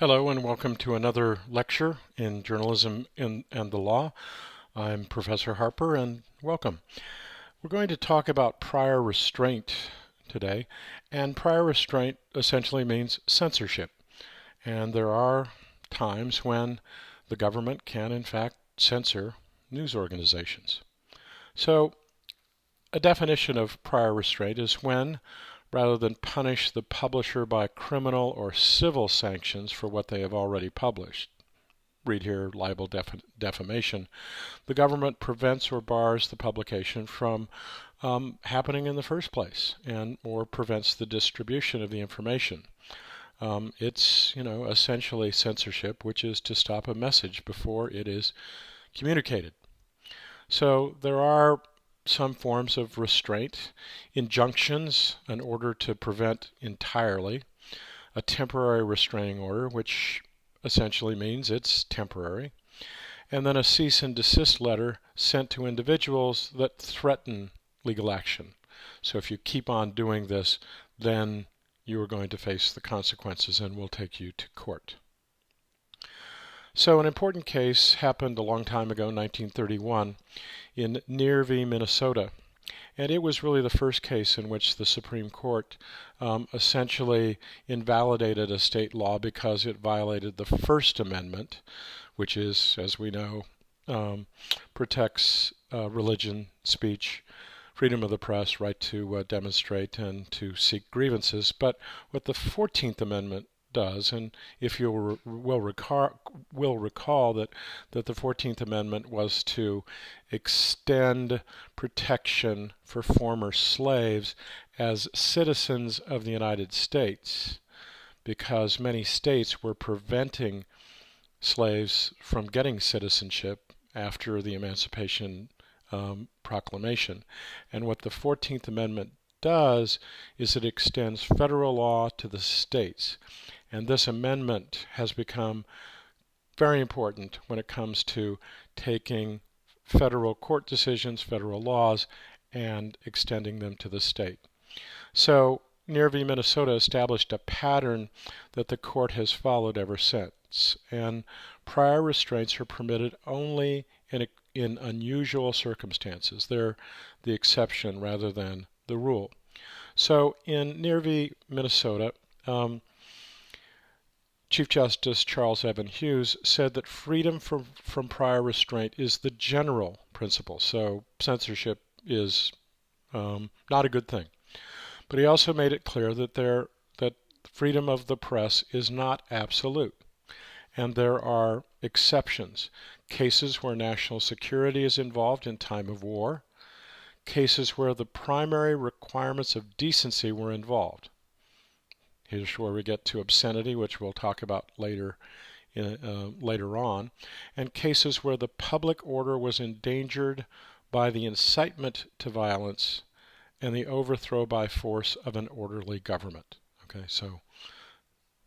Hello and welcome to another lecture in Journalism and the Law. I'm Professor Harper and welcome. We're going to talk about prior restraint today, and prior restraint essentially means censorship. And there are times when the government can in fact censor news organizations. So a definition of prior restraint is when, rather than punish the publisher by criminal or civil sanctions for what they have already published, read here libel, defamation, the government prevents or bars the publication from happening in the first place, and or prevents the distribution of the information. It's essentially censorship, which is to stop a message before it is communicated. So there are some forms of restraint, injunctions in order to prevent entirely, a temporary restraining order, which essentially means it's temporary, and then a cease and desist letter sent to individuals that threaten legal action. So if you keep on doing this, then you are going to face the consequences and will take you to court. So an important case happened a long time ago, 1931, in Neer v. Minnesota. And it was really the first case in which the Supreme Court essentially invalidated a state law because it violated the First Amendment, which is, as we know, protects religion, speech, freedom of the press, right to demonstrate and to seek grievances. But what the 14th Amendment does, and if you will recall that the 14th Amendment was to extend protection for former slaves as citizens of the United States, because many states were preventing slaves from getting citizenship after the Emancipation Proclamation. And what the 14th Amendment does is it extends federal law to the states. And this amendment has become very important when it comes to taking federal court decisions, federal laws, and extending them to the state. So Neer v. Minnesota established a pattern that the court has followed ever since. And prior restraints are permitted only in unusual circumstances. They're the exception rather than the rule. So in Neer v. Minnesota, Chief Justice Charles Evan Hughes said that freedom from prior restraint is the general principle. So censorship is not a good thing. But he also made it clear that freedom of the press is not absolute. And there are exceptions. Cases where national security is involved in time of war. Cases where the primary requirements of decency were involved. Here's where we get to obscenity, which we'll talk about later on, and cases where the public order was endangered by the incitement to violence and the overthrow by force of an orderly government. Okay, so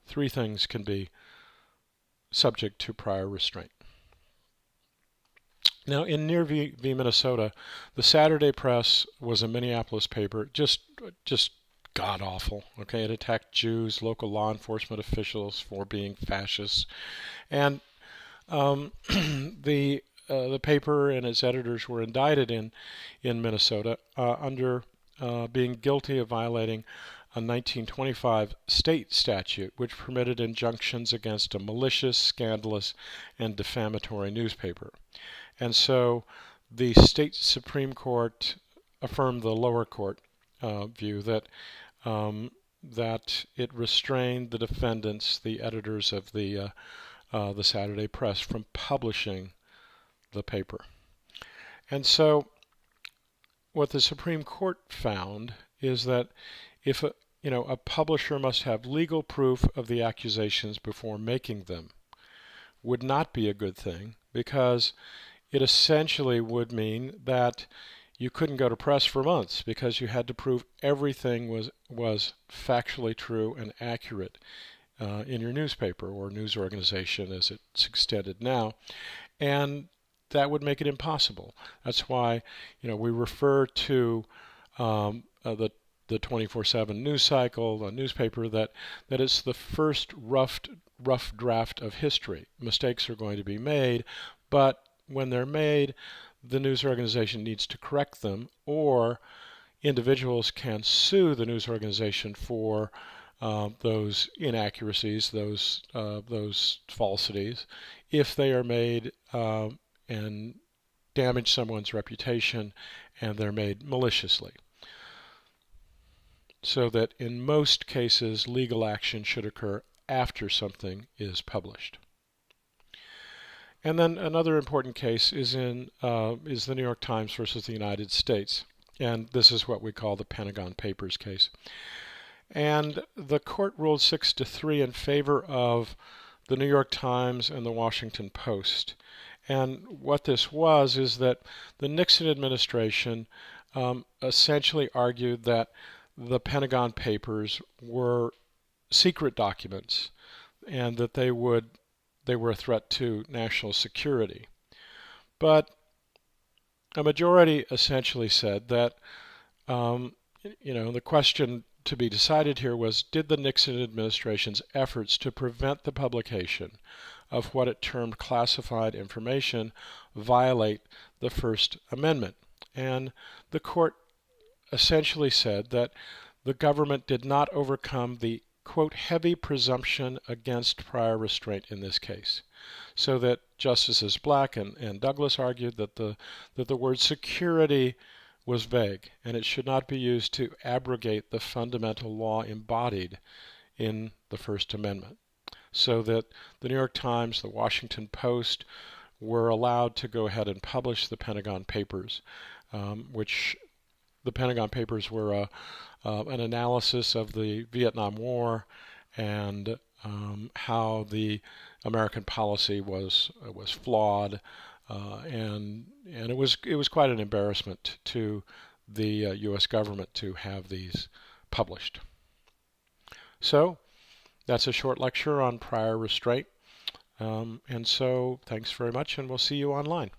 three things can be subject to prior restraint. Now, in Neer v. Minnesota, the Saturday Press was a Minneapolis paper, just god-awful. Okay, it attacked Jews, local law enforcement officials for being fascists, and the paper and its editors were indicted in Minnesota under being guilty of violating a 1925 state statute which permitted injunctions against a malicious, scandalous, and defamatory newspaper. And so the state Supreme Court affirmed the lower court view that it restrained the defendants, the editors of the Saturday Press, from publishing the paper. And so what the Supreme Court found is that if a publisher must have legal proof of the accusations before making them, would not be a good thing, because it essentially would mean that you couldn't go to press for months because you had to prove everything was factually true and accurate in your newspaper or news organization as it's extended now, and that would make it impossible. That's why we refer to the 24/7 news cycle, a newspaper that is the first rough draft of history. Mistakes are going to be made, but when they're made, the news organization needs to correct them, or individuals can sue the news organization for those inaccuracies, those falsities, if they are made and damage someone's reputation, and they're made maliciously. So that in most cases, legal action should occur after something is published. And then another important case is the New York Times versus the United States. And this is what we call the Pentagon Papers case. And the court ruled 6-3 in favor of the New York Times and the Washington Post. And what this was is that the Nixon administration essentially argued that the Pentagon Papers were secret documents and that they were a threat to national security. But a majority essentially said that the question to be decided here was, did the Nixon administration's efforts to prevent the publication of what it termed classified information violate the First Amendment? And the court essentially said that the government did not overcome the, quote, heavy presumption against prior restraint in this case. So that Justices Black and Douglas argued that the word security was vague, and it should not be used to abrogate the fundamental law embodied in the First Amendment. So that the New York Times, the Washington Post were allowed to go ahead and publish the Pentagon Papers, which the Pentagon Papers were an analysis of the Vietnam War and how the American policy was flawed, and it was quite an embarrassment to the U.S. government to have these published. So that's a short lecture on prior restraint, and so thanks very much, and we'll see you online.